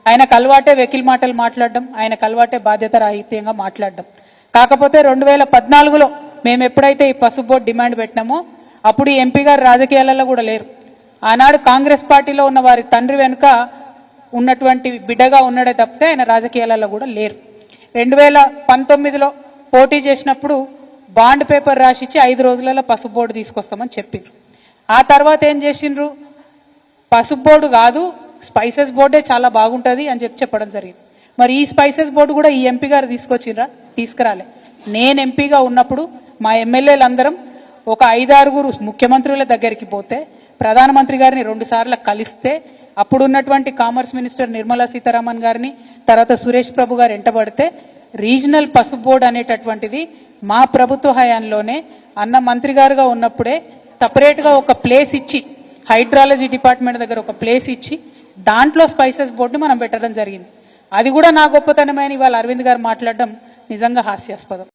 ఆయనకు అలవాటే వెకిల్ మాటలు మాట్లాడడం, ఆయనకు అలవాటే బాధ్యత రాహిత్యంగా మాట్లాడడం. కాకపోతే 2014లో మేము ఎప్పుడైతే ఈ పసుపు బోర్డు డిమాండ్ పెట్టినామో అప్పుడు ఈ ఎంపీ గారు రాజకీయాలలో కూడా లేరు. ఆనాడు కాంగ్రెస్ పార్టీలో ఉన్న వారి తండ్రి వెనుక ఉన్నటువంటి బిడ్డగా ఉన్నాడే తప్పితే ఆయన రాజకీయాలలో కూడా లేరు. 2019లో పోటీ చేసినప్పుడు బాండ్ పేపర్ రాసిచ్చి 5 రోజులలో పసుపు బోర్డు తీసుకొస్తామని చెప్పిండ్రు. ఆ తర్వాత ఏం చేసిండ్రు, పసుపు బోర్డు కాదు స్పైసెస్ బోర్డే చాలా బాగుంటుంది అని చెప్పడం జరిగింది. మరి ఈ స్పైసెస్ బోర్డు కూడా ఈ ఎంపీ గారు తీసుకొచ్చిర్రా? తీసుకురాలే. నేను ఎంపీగా ఉన్నప్పుడు మా ఎమ్మెల్యేలందరం ఒక 5-6 ముఖ్యమంత్రుల దగ్గరికి పోతే, ప్రధానమంత్రి గారిని 2 సార్లు కలిస్తే, అప్పుడున్నటువంటి కామర్స్ మినిస్టర్ నిర్మలా సీతారామన్ గారిని, తర్వాత సురేష్ ప్రభు గారు ఎంటబడితే రీజనల్ పసుపు బోర్డు అనేటటువంటిది మా ప్రభుత్వ హయాంలోనే అన్న మంత్రి గారుగా ఉన్నప్పుడే సపరేట్గా ఒక ప్లేస్ ఇచ్చి, హైడ్రాలజీ డిపార్ట్మెంట్ దగ్గర ఒక ప్లేస్ ఇచ్చి దాంట్లో స్పైసెస్ బోర్డుని మనం పెట్టడం జరిగింది. అది కూడా నా గొప్పతనమైన ఇవాళ అరవింద్ గారు మాట్లాడడం నిజంగా హాస్యాస్పదం.